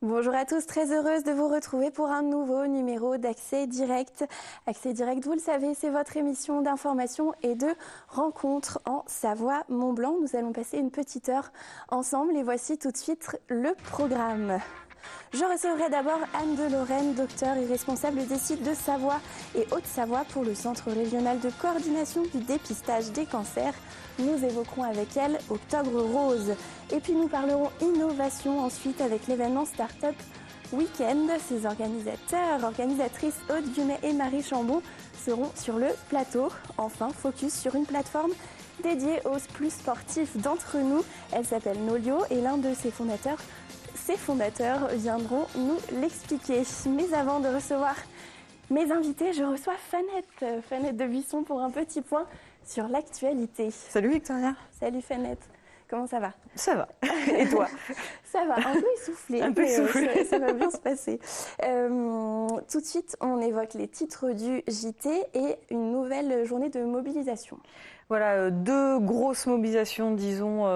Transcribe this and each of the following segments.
Bonjour à tous, très heureuse de vous retrouver pour un nouveau numéro d'Accès Direct. Accès Direct, vous le savez, c'est votre émission d'information et de rencontres en Savoie-Mont-Blanc. Nous allons passer une petite heure ensemble et voici tout de suite le programme. Je recevrai d'abord Anne de Lorraine, docteure et responsable des sites de Savoie et Haute-Savoie pour le Centre régional de coordination du dépistage des cancers. Nous évoquerons avec elle Octobre Rose. Et puis nous parlerons innovation ensuite avec l'événement Startup Weekend. Ses organisatrices Aude Gumet et Marie Chambon seront sur le plateau. Enfin, focus sur une plateforme dédiée aux plus sportifs d'entre nous. Elle s'appelle Nolio et l'un de ses fondateurs viendront nous l'expliquer. Mais avant de recevoir mes invités, je reçois Fanette de Buisson pour un petit point sur l'actualité. Salut Victoria. Salut Fanette. Comment ça va? Ça va. Et toi? Ça va, un peu essoufflé. Ça va bien se passer. Tout de suite, on évoque les titres du JT et une nouvelle journée de mobilisation. Voilà, deux grosses mobilisations, disons,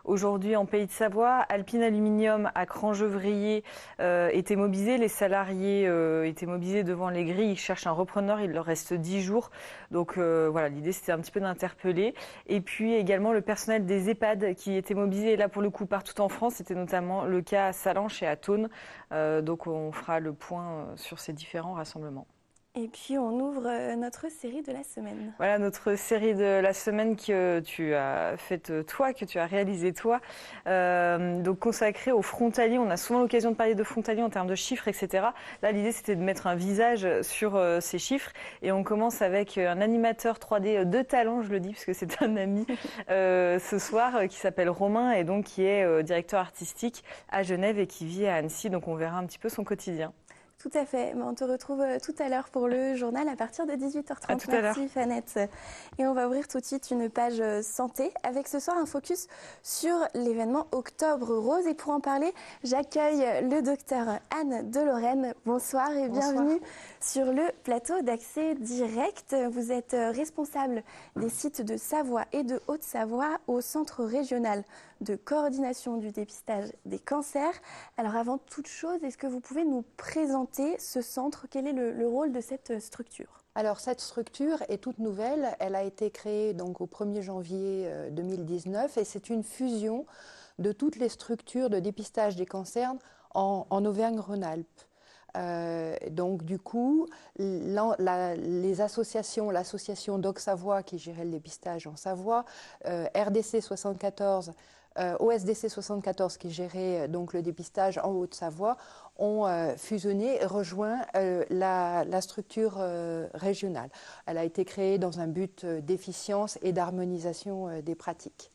aujourd'hui en Pays de Savoie. Alpine Aluminium à Crangevrier était mobilisé. Les salariés étaient mobilisés devant les grilles. Ils cherchent un repreneur. Il leur reste 10 jours. Donc voilà, l'idée c'était un petit peu d'interpeller. Et puis également le personnel des EHPAD qui était mobilisé. Et là, pour le coup, partout en France. C'était notamment le cas à Sallanches et à Thônes. Donc on fera le point sur ces différents rassemblements. Et puis on ouvre notre série de la semaine. Voilà notre série de la semaine que tu as faite toi, que tu as réalisée toi, donc consacrée aux frontaliers. On a souvent l'occasion de parler de frontaliers en termes de chiffres, etc. Là, l'idée c'était de mettre un visage sur ces chiffres et on commence avec un animateur 3D de talent, je le dis parce que c'est un ami ce soir qui s'appelle Romain et donc qui est directeur artistique à Genève et qui vit à Annecy. Donc on verra un petit peu son quotidien. Tout à fait. On te retrouve tout à l'heure pour le journal à partir de 18h30. Merci Fanette. Et on va ouvrir tout de suite une page santé avec ce soir un focus sur l'événement Octobre Rose. Et pour en parler, j'accueille le docteur Anne de Lorraine. Bonsoir et bienvenue sur le plateau d'Accès Direct. Vous êtes responsable des sites de Savoie et de Haute-Savoie au Centre régional de coordination du dépistage des cancers. Alors avant toute chose, est-ce que vous pouvez nous présenter ce centre? Quel est le rôle de cette structure? Alors cette structure est toute nouvelle, elle a été créée donc au 1er janvier 2019 et c'est une fusion de toutes les structures de dépistage des cancers en Auvergne-Rhône-Alpes. Donc du coup, les associations, l'association Doc-Savoie qui gérait le dépistage en Savoie, RDC 74, OSDC 74 qui gérait donc le dépistage en Haute-Savoie, ont fusionné et rejoint la structure régionale. Elle a été créée dans un but d'efficience et d'harmonisation des pratiques.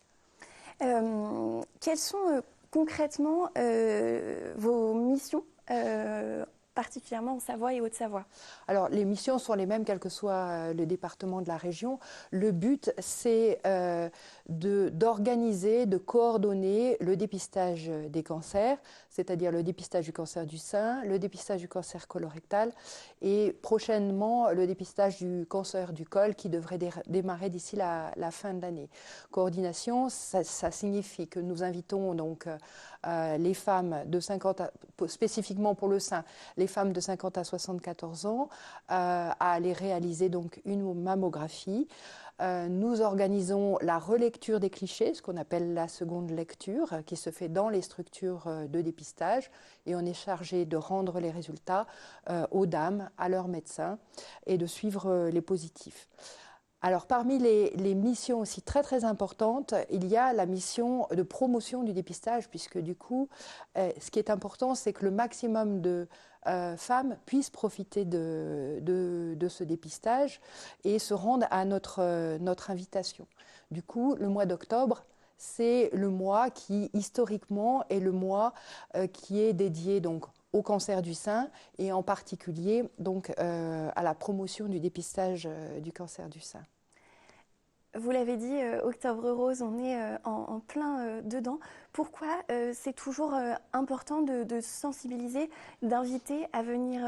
Quelles sont concrètement vos missions particulièrement en Savoie et Haute-Savoie? Alors, les missions sont les mêmes, quel que soit le département de la région. Le but, c'est d'organiser, de coordonner le dépistage des cancers, c'est-à-dire le dépistage du cancer du sein, le dépistage du cancer colorectal et prochainement le dépistage du cancer du col qui devrait démarrer d'ici la fin de l'année. Coordination, ça signifie que nous invitons donc les femmes de 50 spécifiquement pour le sein, les femmes de 50 à 74 ans à aller réaliser donc une mammographie. Nous organisons la relecture des clichés, ce qu'on appelle la seconde lecture, qui se fait dans les structures de dépistage et on est chargé de rendre les résultats aux dames, à leurs médecins et de suivre les positifs. Alors parmi les missions aussi très très importantes, il y a la mission de promotion du dépistage puisque du coup, ce qui est important, c'est que le maximum de femmes puissent profiter de ce dépistage et se rendre à notre invitation. Du coup, le mois d'octobre, c'est le mois qui, historiquement, est le mois qui est dédié donc au cancer du sein et en particulier donc, à la promotion du dépistage du cancer du sein. Vous l'avez dit, Octobre Rose, on est en plein dedans. Pourquoi c'est toujours important de sensibiliser, d'inviter à venir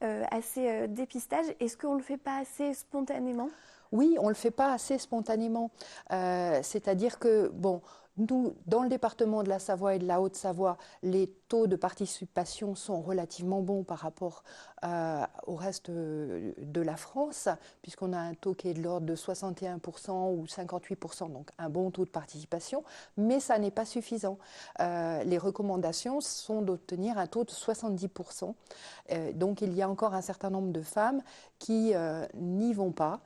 à ces dépistages? Est-ce qu'on ne le fait pas assez spontanément? Oui, on ne le fait pas assez spontanément. C'est-à-dire que, bon, nous, dans le département de la Savoie et de la Haute-Savoie, les taux de participation sont relativement bons par rapport au reste de la France, puisqu'on a un taux qui est de l'ordre de 61% ou 58%, donc un bon taux de participation, mais ça n'est pas suffisant. Les recommandations sont d'obtenir un taux de 70%. Donc il y a encore un certain nombre de femmes qui n'y vont pas.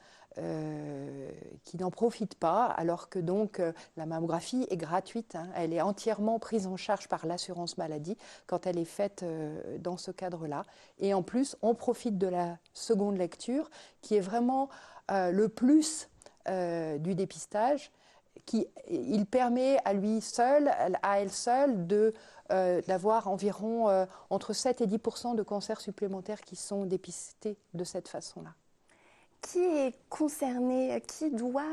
Qui n'en profitent pas, alors que donc la mammographie est gratuite, hein. Elle est entièrement prise en charge par l'assurance maladie quand elle est faite dans ce cadre-là. Et en plus, on profite de la seconde lecture, qui est vraiment le plus du dépistage. Il permet à lui seul, à elle seule, d'avoir environ entre 7 et 10% de cancers supplémentaires qui sont dépistés de cette façon-là. Qui est concerné? Qui doit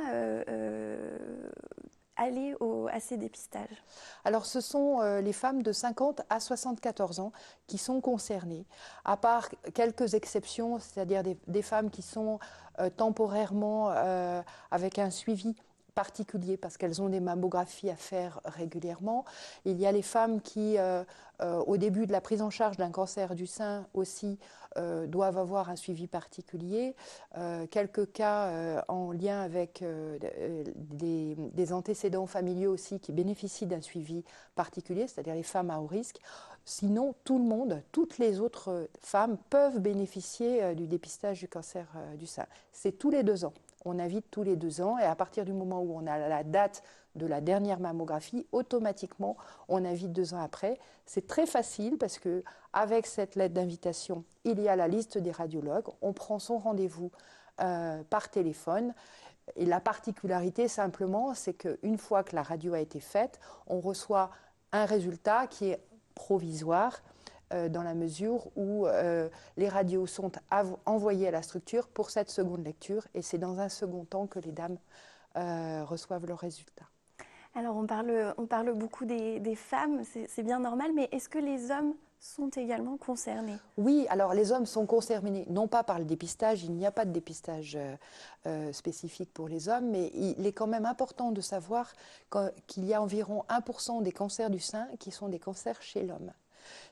aller à ces dépistages? Alors, ce sont les femmes de 50 à 74 ans qui sont concernées, à part quelques exceptions, c'est-à-dire des femmes qui sont temporairement avec un suivi particulier parce qu'elles ont des mammographies à faire régulièrement. Il y a les femmes qui, au début de la prise en charge d'un cancer du sein aussi, doivent avoir un suivi particulier. Quelques cas en lien avec des antécédents familiaux aussi qui bénéficient d'un suivi particulier, c'est-à-dire les femmes à haut risque. Sinon, tout le monde, toutes les autres femmes peuvent bénéficier du dépistage du cancer du sein. C'est tous les 2 ans. On invite tous les 2 ans et à partir du moment où on a la date de la dernière mammographie, automatiquement, on invite 2 ans après. C'est très facile parce qu'avec cette lettre d'invitation, il y a la liste des radiologues. On prend son rendez-vous par téléphone. Et la particularité, simplement, c'est qu'une fois que la radio a été faite, on reçoit un résultat qui est provisoire dans la mesure où les radios sont envoyées à la structure pour cette seconde lecture et c'est dans un second temps que les dames reçoivent leurs résultats. Alors on parle beaucoup des femmes, c'est bien normal, mais est-ce que les hommes sont également concernés? Oui, alors les hommes sont concernés, non pas par le dépistage, il n'y a pas de dépistage spécifique pour les hommes, mais il est quand même important de savoir qu'il y a environ 1% des cancers du sein qui sont des cancers chez l'homme.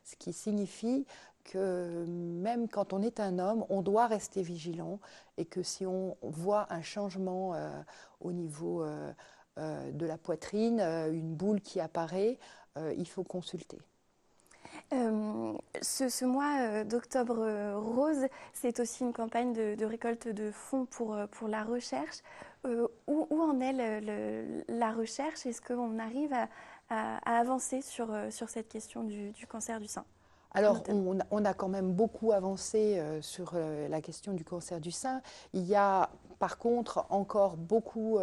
Ce qui signifie que même quand on est un homme, on doit rester vigilant et que si on voit un changement au niveau de la poitrine, une boule qui apparaît, il faut consulter. Ce mois d'Octobre Rose, c'est aussi une campagne de récolte de fonds pour la recherche. Où en est la recherche? Est-ce qu'on arrive à avancer sur cette question du cancer du sein? Alors, on a quand même beaucoup avancé sur la question du cancer du sein. Il y a par contre encore beaucoup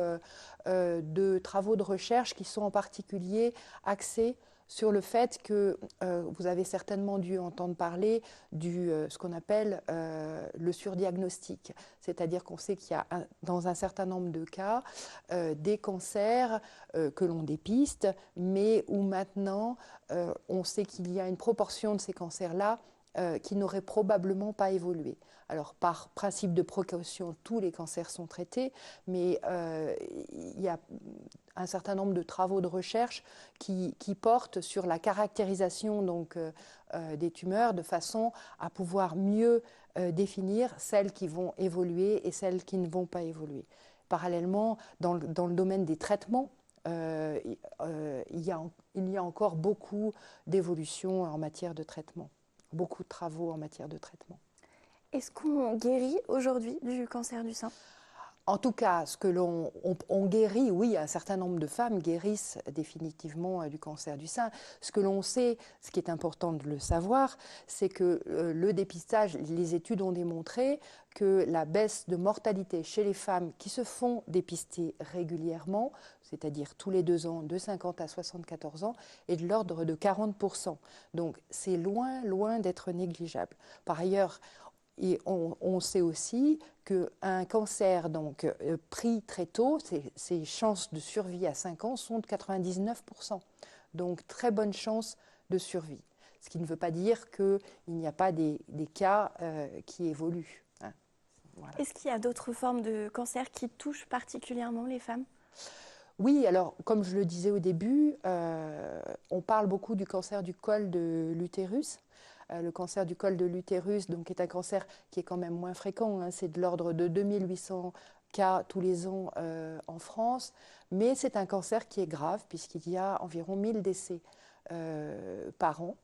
de travaux de recherche qui sont en particulier axés sur le fait que vous avez certainement dû entendre parler ce qu'on appelle le surdiagnostic. C'est-à-dire qu'on sait qu'il y a dans un certain nombre de cas des cancers que l'on dépiste, mais où maintenant on sait qu'il y a une proportion de ces cancers-là qui n'auraient probablement pas évolué. Alors, par principe de précaution, tous les cancers sont traités, mais il y a un certain nombre de travaux de recherche qui portent sur la caractérisation donc, des tumeurs de façon à pouvoir mieux définir celles qui vont évoluer et celles qui ne vont pas évoluer. Parallèlement, dans le domaine des traitements, il y a encore beaucoup d'évolutions en matière de traitement, beaucoup de travaux en matière de traitement. Est-ce qu'on guérit aujourd'hui du cancer du sein? En tout cas, ce que on guérit, oui, un certain nombre de femmes guérissent définitivement du cancer du sein. Ce que l'on sait, ce qui est important de le savoir, c'est que le dépistage, les études ont démontré que la baisse de mortalité chez les femmes qui se font dépister régulièrement, c'est-à-dire tous les 2 ans, de 50 à 74 ans, est de l'ordre de 40%. Donc c'est loin, loin d'être négligeable. Par ailleurs, et on sait aussi qu'un cancer donc, pris très tôt, ses chances de survie à 5 ans sont de 99%. Donc très bonne chance de survie. Ce qui ne veut pas dire qu'il n'y a pas des cas qui évoluent. Hein. Voilà. Est-ce qu'il y a d'autres formes de cancer qui touchent particulièrement les femmes ? Oui, alors comme je le disais au début, on parle beaucoup du cancer du col de l'utérus. Le cancer du col de l'utérus donc, est un cancer qui est quand même moins fréquent, hein, c'est de l'ordre de 2800 cas tous les ans en France, mais c'est un cancer qui est grave puisqu'il y a environ 1000 décès par an.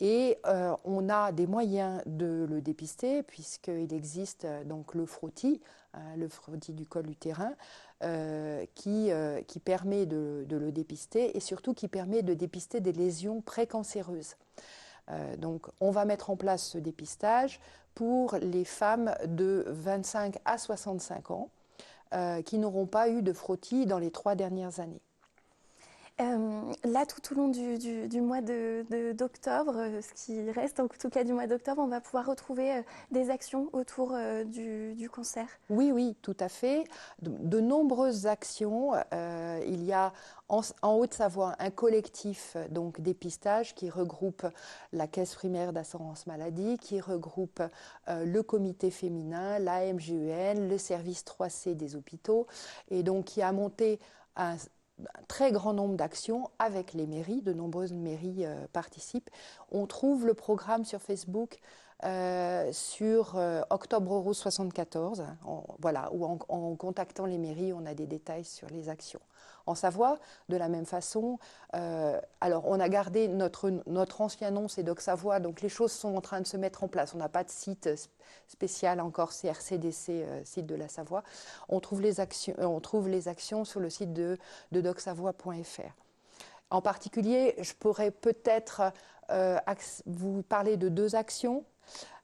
Et on a des moyens de le dépister puisqu'il existe donc le frottis du col utérin, qui permet de le dépister et surtout qui permet de dépister des lésions précancéreuses. Donc on va mettre en place ce dépistage pour les femmes de 25 à 65 ans qui n'auront pas eu de frottis dans les 3 dernières années. Là, tout au long du mois d'octobre, ce qui reste en tout cas du mois d'octobre, on va pouvoir retrouver des actions autour du cancer. Oui, oui, tout à fait. De nombreuses actions. Il y a en Haute-Savoie un collectif donc dépistage qui regroupe la Caisse primaire d'assurance maladie, qui regroupe le comité féminin, la MGEN, le service 3C des hôpitaux, et donc qui a monté un très grand nombre d'actions avec les mairies, de nombreuses mairies participent. On trouve le programme sur Facebook sur Octobre Rose 74, voilà, où en contactant les mairies, on a des détails sur les actions. En Savoie, de la même façon, alors on a gardé notre ancien nom, c'est Doc Savoie, donc les choses sont en train de se mettre en place. On n'a pas de site spécial encore, CRCDC, site de la Savoie. On trouve les actions sur le site de docsavoie.fr. En particulier, je pourrais peut-être vous parler de 2 actions.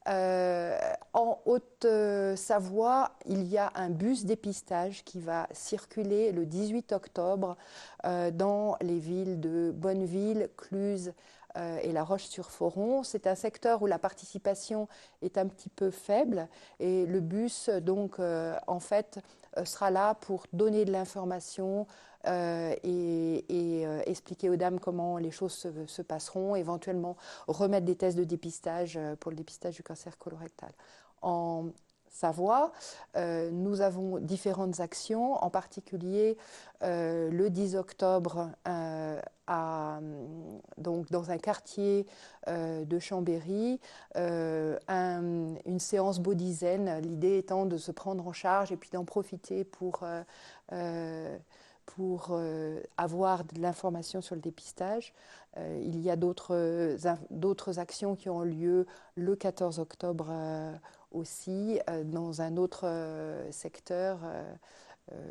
En Haute-Savoie, il y a un bus dépistage qui va circuler le 18 octobre dans les villes de Bonneville, Cluses et La Roche-sur-Foron. C'est un secteur où la participation est un petit peu faible et le bus donc en fait sera là pour donner de l'information et expliquer aux dames comment les choses se passeront, éventuellement remettre des tests de dépistage pour le dépistage du cancer colorectal. En Savoie, nous avons différentes actions, en particulier le 10 octobre donc dans un quartier de Chambéry, une séance body zen, l'idée étant de se prendre en charge et puis d'en profiter pour avoir de l'information sur le dépistage. Il y a d'autres actions qui ont lieu le 14 octobre aussi dans un autre secteur.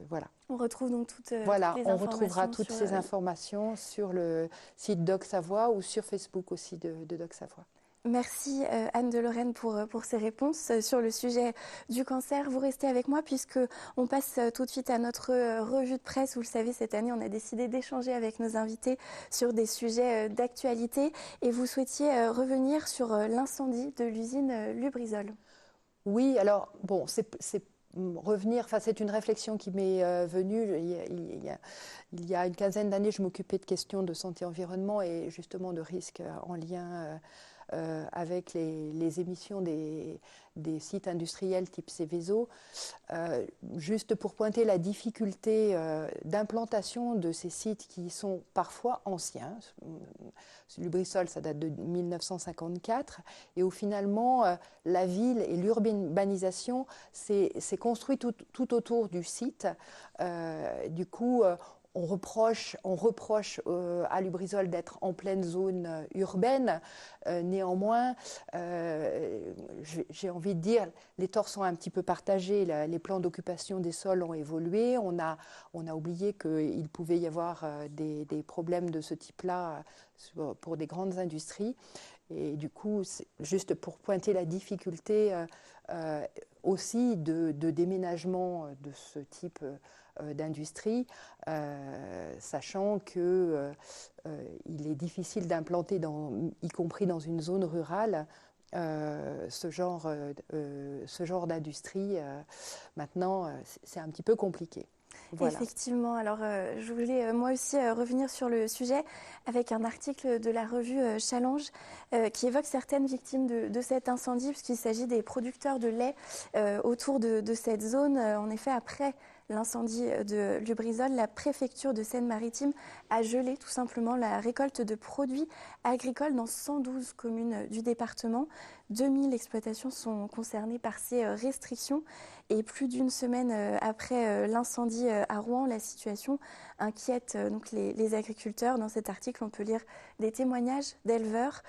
Voilà. On retrouve donc toutes voilà, les on informations retrouvera toutes ces informations sur le site Doc Savoie ou sur Facebook aussi de Doc Savoie. Merci Anne de Lorraine pour ces réponses sur le sujet du cancer. Vous restez avec moi puisque on passe tout de suite à notre revue de presse. Vous le savez, cette année, on a décidé d'échanger avec nos invités sur des sujets d'actualité et vous souhaitiez revenir sur l'incendie de l'usine Lubrizol. Oui, alors bon, c'est revenir, enfin c'est une réflexion qui m'est venue. Il y a une quinzaine d'années, je m'occupais de questions de santé-environnement et justement de risques en lien avec les émissions des sites industriels type Seveso, juste pour pointer la difficulté d'implantation de ces sites qui sont parfois anciens. Lubrizol, ça date de 1954, et où finalement la ville et l'urbanisation s'est construit tout autour du site. Du coup, on reproche à Lubrizol d'être en pleine zone urbaine. Néanmoins, j'ai envie de dire, les torts sont un petit peu partagés. Les plans d'occupation des sols ont évolué. On a oublié qu'il pouvait y avoir des problèmes de ce type-là pour des grandes industries. Et du coup, juste pour pointer la difficulté aussi de déménagement de ce type d'industrie, sachant qu'il est difficile d'implanter, y compris dans une zone rurale, ce genre d'industrie. Maintenant, c'est un petit peu compliqué. Voilà. Effectivement, alors je voulais moi aussi revenir sur le sujet avec un article de la revue Challenge qui évoque certaines victimes de cet incendie, puisqu'il s'agit des producteurs de lait autour de cette zone. En effet, après l'incendie de Lubrizol, la préfecture de Seine-Maritime a gelé tout simplement la récolte de produits agricoles dans 112 communes du département. 2000 exploitations sont concernées par ces restrictions et plus d'une semaine après l'incendie à Rouen, la situation inquiète donc les agriculteurs. Dans cet article, on peut lire des témoignages d'éleveurs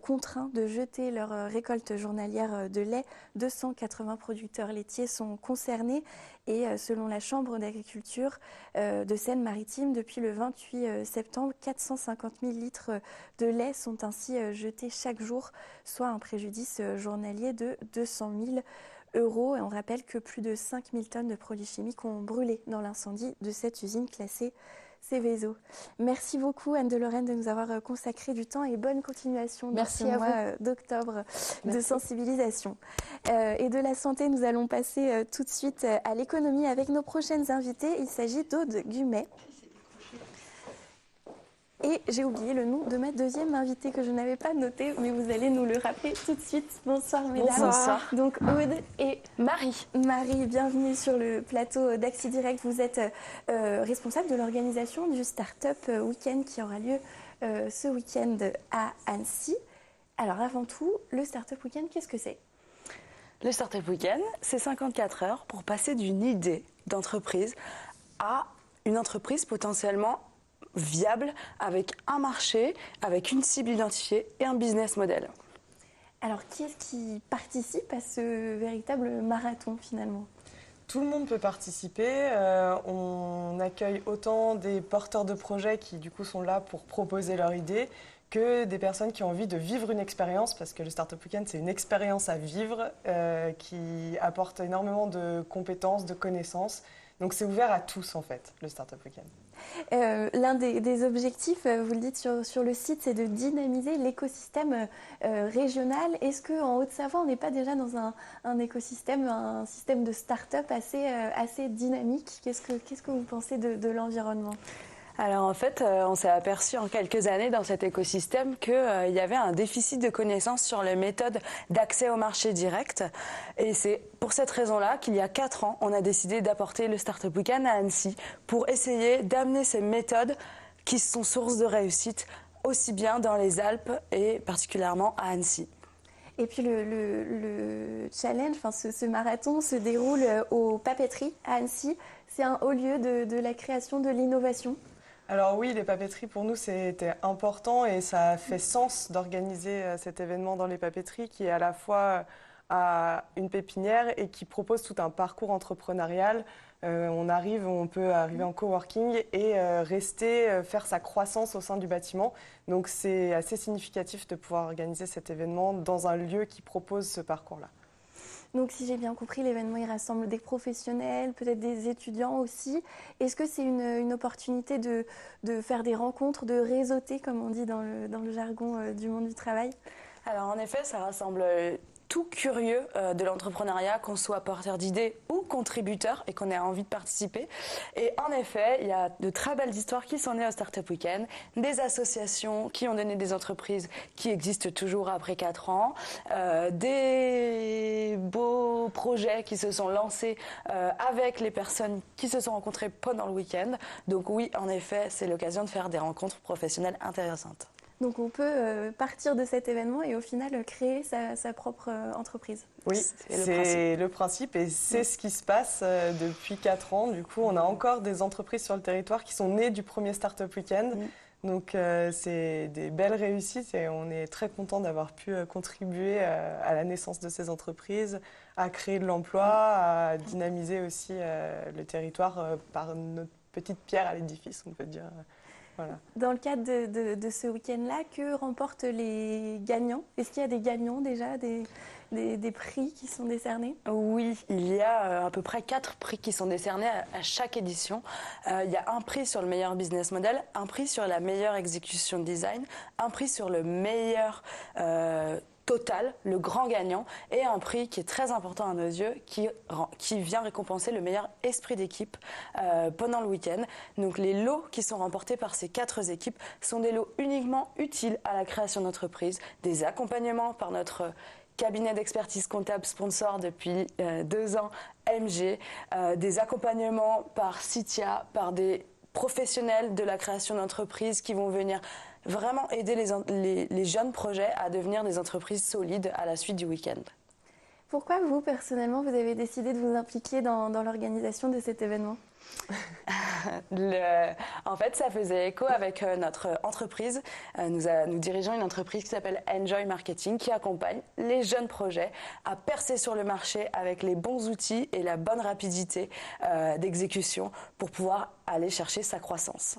contraints de jeter leur récolte journalière de lait. 280 producteurs laitiers sont concernés et selon la Chambre d'agriculture de Seine-Maritime, depuis le 28 septembre, 450 000 litres de lait sont ainsi jetés chaque jour, soit un préjudice journalier de 200 000 euros. Et on rappelle que plus de 5 000 tonnes de produits chimiques ont brûlé dans l'incendie de cette usine classée Seveso. Merci beaucoup Anne de Lorraine de nous avoir consacré du temps et bonne continuation dans ce mois d'octobre de sensibilisation. Et de la santé, nous allons passer tout de suite à l'économie avec nos prochaines invités. Il s'agit d'Aude Gumet. Et j'ai oublié le nom de ma deuxième invitée que je n'avais pas noté, mais vous allez nous le rappeler tout de suite. Bonsoir mesdames. Bonsoir. Donc Aude et Marie. Marie, bienvenue sur le plateau d'Axi Direct. Vous êtes responsable de l'organisation du Startup Weekend qui aura lieu ce week-end à Annecy. Alors avant tout, le Startup Weekend, qu'est-ce que c'est ? Le Startup Weekend, c'est 54 heures pour passer d'une idée d'entreprise à une entreprise potentiellement viable, avec un marché, avec une cible identifiée et un business model. Alors, qui est-ce qui participe à ce véritable marathon finalement ? Tout le monde peut participer. On accueille autant des porteurs de projets qui du coup sont là pour proposer leur idée que des personnes qui ont envie de vivre une expérience, parce que le Startup Weekend, c'est une expérience à vivre qui apporte énormément de compétences, de connaissances. Donc c'est ouvert à tous en fait, le Startup Weekend. L'un des objectifs, vous le dites sur le site, c'est de dynamiser l'écosystème régional. Est-ce qu'en Haute-Savoie, on n'est pas déjà dans un écosystème, un système de start-up assez dynamique ? Qu'est-ce que vous pensez de l'environnement ? Alors en fait, on s'est aperçu en quelques années dans cet écosystème qu'il y avait un déficit de connaissances sur les méthodes d'accès au marché direct. Et c'est pour cette raison-là qu'il y a 4 ans, on a décidé d'apporter le Startup Weekend à Annecy pour essayer d'amener ces méthodes qui sont source de réussite aussi bien dans les Alpes et particulièrement à Annecy. Et puis le challenge, enfin ce marathon se déroule aux papeteries à Annecy. C'est un haut lieu de la création de l'innovation. Alors oui, les papeteries pour nous c'était important et ça a fait sens d'organiser cet événement dans les papeteries qui est à la fois une pépinière et qui propose tout un parcours entrepreneurial. On peut arriver en coworking et faire sa croissance au sein du bâtiment. Donc c'est assez significatif de pouvoir organiser cet événement dans un lieu qui propose ce parcours-là. Donc, si j'ai bien compris, l'événement, il rassemble des professionnels, peut-être des étudiants aussi. Est-ce que c'est une opportunité de faire des rencontres, de réseauter, comme on dit dans le jargon du monde du travail ? Alors, en effet, ça rassemble tout curieux de l'entrepreneuriat, qu'on soit porteur d'idées ou contributeur et qu'on ait envie de participer. Et en effet, il y a de très belles histoires qui sont nées au Startup Weekend, des associations qui ont donné des entreprises qui existent toujours après 4 ans, des beaux projets qui se sont lancés avec les personnes qui se sont rencontrées pendant le week-end. Donc oui, en effet, c'est l'occasion de faire des rencontres professionnelles intéressantes. Donc on peut partir de cet événement et au final créer sa propre entreprise. Oui, c'est le principe et c'est ce qui se passe depuis 4 ans. Du coup, on a encore des entreprises sur le territoire qui sont nées du premier Startup Weekend. Donc c'est des belles réussites et on est très content d'avoir pu contribuer à la naissance de ces entreprises, à créer de l'emploi, à dynamiser aussi le territoire par notre petite pierre à l'édifice, on peut dire. Voilà. Dans le cadre de ce week-end-là, que remportent les gagnants? Est-ce qu'il y a des gagnants déjà, des prix qui sont décernés? Oui, il y a à peu près 4 prix qui sont décernés à chaque édition. Il y a un prix sur le meilleur business model, un prix sur la meilleure exécution de design, un prix sur le meilleur total, le grand gagnant, et un prix qui est très important à nos yeux, qui vient récompenser le meilleur esprit d'équipe pendant le week-end. Donc les lots qui sont remportés par ces 4 équipes sont des lots uniquement utiles à la création d'entreprise, des accompagnements par notre cabinet d'expertise comptable sponsor depuis 2 ans, MG, des accompagnements par Citia, par des professionnels de la création d'entreprise qui vont venir vraiment aider les jeunes projets à devenir des entreprises solides à la suite du week-end. Pourquoi vous, personnellement, vous avez décidé de vous impliquer dans l'organisation de cet événement? En fait, ça faisait écho avec notre entreprise. Nous dirigeons une entreprise qui s'appelle Enjoy Marketing, qui accompagne les jeunes projets à percer sur le marché avec les bons outils et la bonne rapidité d'exécution pour pouvoir aller chercher sa croissance.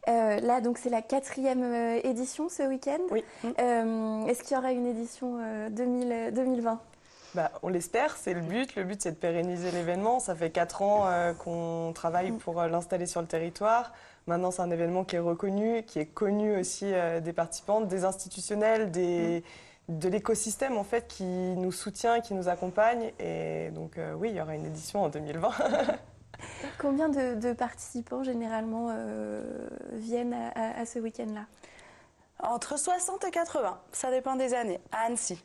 Là, donc, c'est la 4e édition ce week-end. Oui. Est-ce qu'il y aura une édition 2020? On l'espère, c'est le but. Le but, c'est de pérenniser l'événement. Ça fait 4 ans qu'on travaille pour l'installer sur le territoire. Maintenant, c'est un événement qui est reconnu, qui est connu aussi des participants, des institutionnels, de l'écosystème en fait, qui nous soutient, qui nous accompagne. Et donc, oui, il y aura une édition en 2020. Combien de participants, généralement, viennent à ce week-end-là? Entre 60 et 80, ça dépend des années, à Annecy.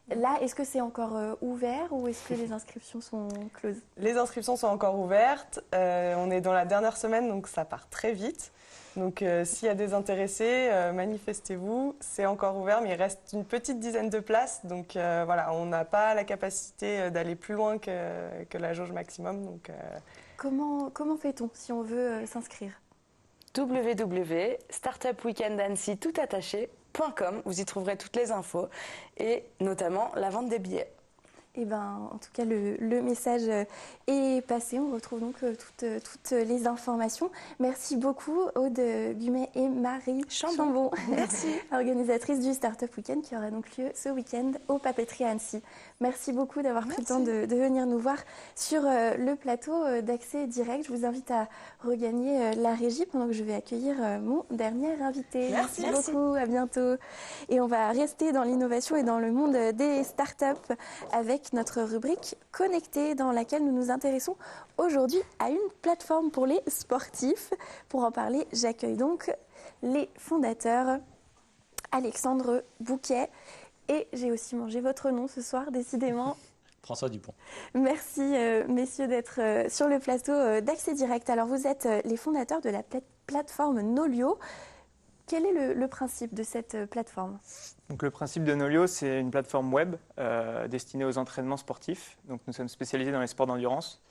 Là, est-ce que c'est encore ouvert ou est-ce que les inscriptions sont closes? Les inscriptions sont encore ouvertes. On est dans la dernière semaine, donc ça part très vite. Donc s'il y a des intéressés, manifestez-vous. C'est encore ouvert, mais il reste une petite dizaine de places. Donc voilà, on n'a pas la capacité d'aller plus loin que la jauge maximum. Donc, Comment fait-on si on veut s'inscrire? www.startupweekendannecy.com. Vous y trouverez toutes les infos et notamment la vente des billets. Eh ben, en tout cas, le message est passé. On retrouve donc toutes les informations. Merci beaucoup, Aude Gumet et Marie Chambon. Merci. Organisatrice du Startup Weekend qui aura donc lieu ce week-end au Papeterie à Annecy. Merci beaucoup d'avoir pris le temps de venir nous voir sur le plateau d'Accès Direct. Je vous invite à regagner la régie pendant que je vais accueillir mon dernier invité. Merci beaucoup, à bientôt. Et on va rester dans l'innovation et dans le monde des startups avec notre rubrique Connectée dans laquelle nous nous intéressons aujourd'hui à une plateforme pour les sportifs. Pour en parler, j'accueille donc les fondateurs Alexandre Bouquet et j'ai aussi mangé votre nom ce soir, décidément. François Dupont. Merci messieurs d'être sur le plateau d'Accès Direct. Alors vous êtes les fondateurs de la plateforme Nolio. Quel est le principe de cette plateforme? Donc, le principe de Nolio, c'est une plateforme web destinée aux entraînements sportifs. Donc, nous sommes spécialisés dans les sports d'endurance.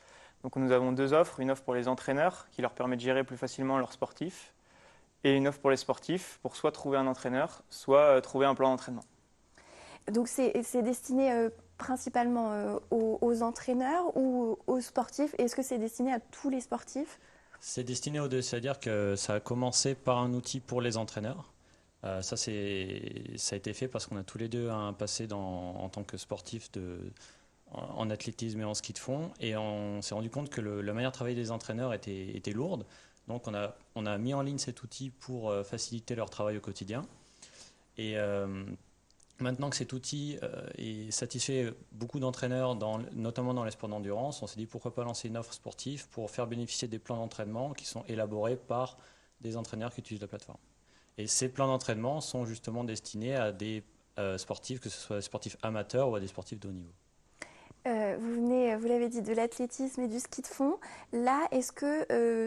Donc, nous avons 2 offres. Une offre pour les entraîneurs qui leur permet de gérer plus facilement leurs sportifs et une offre pour les sportifs pour soit trouver un entraîneur, soit trouver un plan d'entraînement. Donc, c'est destiné principalement aux entraîneurs ou aux sportifs? Est-ce que c'est destiné à tous les sportifs? C'est destiné aux deux, c'est-à-dire que ça a commencé par un outil pour les entraîneurs. Ça a été fait parce qu'on a tous les deux un passé en tant que sportifs en athlétisme et en ski de fond. Et on s'est rendu compte que la manière de travailler des entraîneurs était lourde. Donc on a mis en ligne cet outil pour faciliter leur travail au quotidien. Et maintenant que cet outil satisfait beaucoup d'entraîneurs, notamment dans les sports d'endurance, on s'est dit pourquoi pas lancer une offre sportive pour faire bénéficier des plans d'entraînement qui sont élaborés par des entraîneurs qui utilisent la plateforme. Et ces plans d'entraînement sont justement destinés à des sportifs, que ce soit des sportifs amateurs ou à des sportifs de haut niveau. Vous l'avez dit, de l'athlétisme et du ski de fond. Là, est-ce que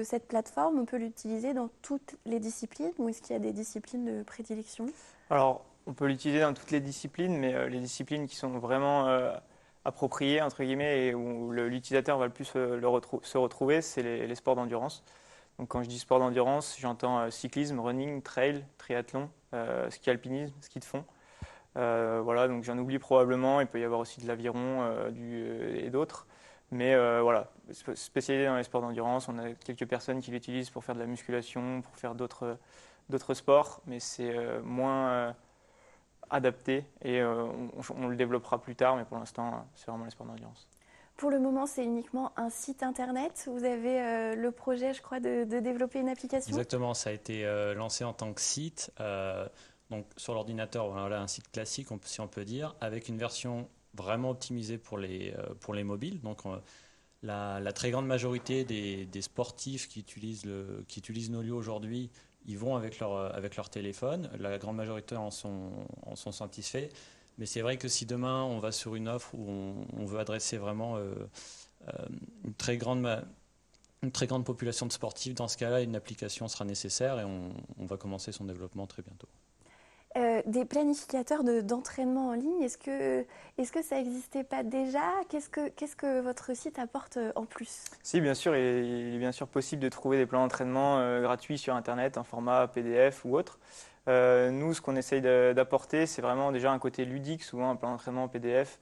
cette plateforme, on peut l'utiliser dans toutes les disciplines ou est-ce qu'il y a des disciplines de prédilection? Alors, on peut l'utiliser dans toutes les disciplines, mais les disciplines qui sont vraiment appropriées, entre guillemets, et où l'utilisateur va le plus se retrouver, c'est les sports d'endurance. Donc, quand je dis sport d'endurance, j'entends cyclisme, running, trail, triathlon, ski alpinisme, ski de fond. Voilà, donc j'en oublie probablement. Il peut y avoir aussi de l'aviron et d'autres. Mais voilà, spécialisé dans les sports d'endurance, on a quelques personnes qui l'utilisent pour faire de la musculation, pour faire d'autres sports, mais c'est moins adapté et on le développera plus tard, mais pour l'instant, c'est vraiment les sports d'endurance. Pour le moment, c'est uniquement un site internet. Vous avez le projet, je crois, de développer une application? Exactement, ça a été lancé en tant que site. Donc sur l'ordinateur, voilà un site classique, si on peut dire, avec une version vraiment optimisée pour les mobiles. Donc la très grande majorité des sportifs qui utilisent Nolio aujourd'hui, ils vont avec leur téléphone. La grande majorité en sont satisfaits. Mais c'est vrai que si demain on va sur une offre où on veut adresser vraiment une très grande population de sportifs, dans ce cas-là, une application sera nécessaire et on va commencer son développement très bientôt. Des planificateurs d'entraînement en ligne, est-ce que ça n'existait pas déjà? Qu'est-ce que votre site apporte en plus? Si, bien sûr, il est bien sûr possible de trouver des plans d'entraînement gratuits sur Internet, en format PDF ou autre. Nous, ce qu'on essaye d'apporter, c'est vraiment déjà un côté ludique, souvent un plan d'entraînement en PDF.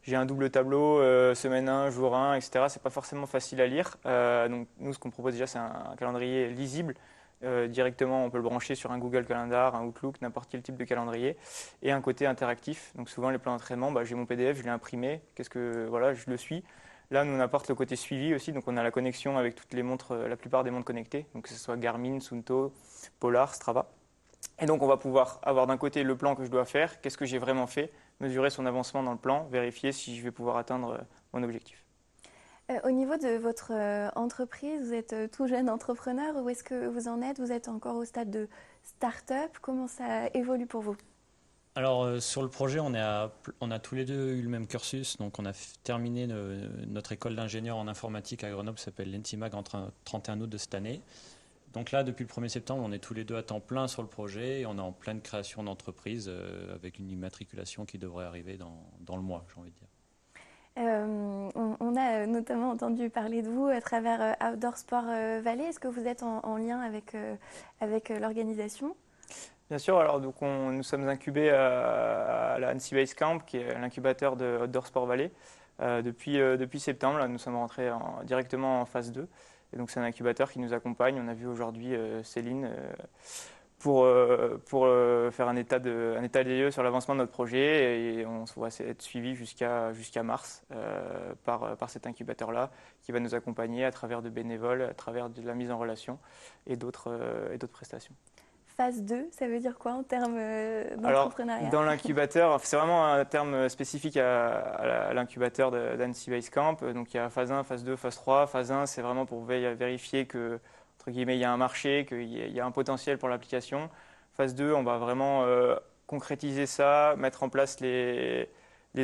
J'ai un double tableau, semaine 1, jour 1, etc. C'est pas forcément facile à lire. Donc nous, ce qu'on propose déjà, c'est un calendrier lisible. Directement, on peut le brancher sur un Google Calendar, un Outlook, n'importe quel type de calendrier, et un côté interactif. Donc souvent les plans d'entraînement, j'ai mon PDF, je l'ai imprimé, voilà, je le suis. Là, nous on apporte le côté suivi aussi, donc on a la connexion avec toutes les montres, la plupart des montres connectées, donc que ce soit Garmin, Suunto, Polar, Strava. Et donc on va pouvoir avoir d'un côté le plan que je dois faire, qu'est-ce que j'ai vraiment fait, mesurer son avancement dans le plan, vérifier si je vais pouvoir atteindre mon objectif. Au niveau de votre entreprise, vous êtes tout jeune entrepreneur, où est-ce que vous en êtes? Vous êtes encore au stade de start-up? Comment ça évolue pour vous? Alors sur le projet, on a tous les deux eu le même cursus, donc on a terminé notre école d'ingénieur en informatique à Grenoble, qui s'appelle l'ENTIMAG, en 31 août de cette année. Donc là, depuis le 1er septembre, on est tous les deux à temps plein sur le projet et on est en pleine création d'entreprise avec une immatriculation qui devrait arriver dans le mois, j'ai envie de dire. On a notamment entendu parler de vous à travers Outdoor Sport Valley. Est-ce que vous êtes en lien avec l'organisation? Bien sûr, alors donc nous sommes incubés à la Annecy Base Camp, qui est l'incubateur de Outdoor Sport Valley. Depuis septembre, là, nous sommes rentrés directement en phase 2. Et donc c'est un incubateur qui nous accompagne. On a vu aujourd'hui Céline pour faire un état des lieux sur l'avancement de notre projet, et on va être suivi jusqu'à mars par cet incubateur-là qui va nous accompagner à travers de bénévoles, à travers de la mise en relation et d'autres prestations. Phase 2, ça veut dire quoi en termes d'entrepreneuriat? Alors, dans l'incubateur, c'est vraiment un terme spécifique à l'incubateur d'Annecy Base Camp. Donc il y a phase 1, phase 2, phase 3. Phase 1, c'est vraiment pour vérifier que, entre guillemets, il y a un marché, qu'il y a un potentiel pour l'application. Phase 2, on va vraiment concrétiser ça, mettre en place les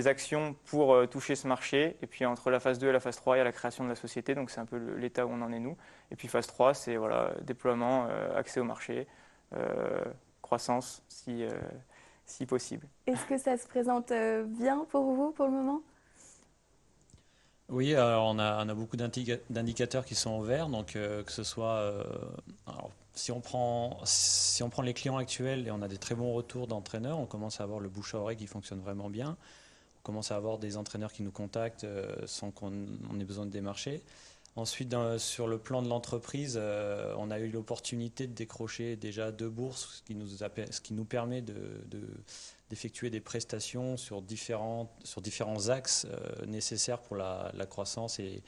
actions pour toucher ce marché. Et puis entre la phase 2 et la phase 3, il y a la création de la société. Donc c'est un peu l'état où on en est nous. Et puis phase 3, c'est voilà, déploiement, accès au marché. Croissance si possible. Est-ce que ça se présente bien pour vous pour le moment? Oui, alors on a beaucoup d'indicateurs qui sont ouverts, donc que ce soit alors, si on prend les clients actuels, et on a des très bons retours d'entraîneurs, on commence à avoir le bouche à oreille qui fonctionne vraiment bien. On commence à avoir des entraîneurs qui nous contactent sans qu'on ait besoin de démarcher. Ensuite, sur le plan de l'entreprise, on a eu l'opportunité de décrocher déjà 2 bourses, ce qui nous permet d'effectuer des prestations sur différents axes nécessaires pour la croissance et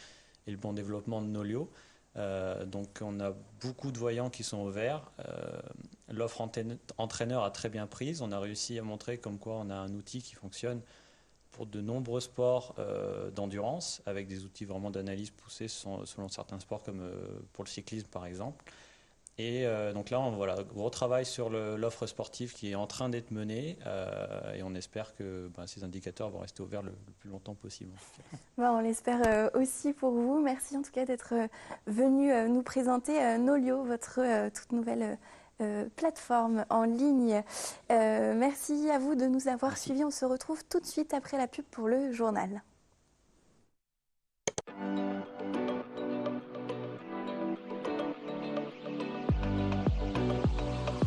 le bon développement de Nolio. Donc on a beaucoup de voyants qui sont ouverts. L'offre entraîneur a très bien prise. On a réussi à montrer comme quoi on a un outil qui fonctionne pour de nombreux sports d'endurance, avec des outils vraiment d'analyse poussés selon certains sports, comme pour le cyclisme par exemple. Et donc là, voilà, gros travail sur l'offre sportive qui est en train d'être menée et on espère que ces indicateurs vont rester ouverts le plus longtemps possible. On l'espère aussi pour vous. Merci en tout cas d'être venu nous présenter Nolio, votre toute nouvelle plateforme en ligne. Merci à vous de nous avoir suivis. On se retrouve tout de suite après la pub pour le journal.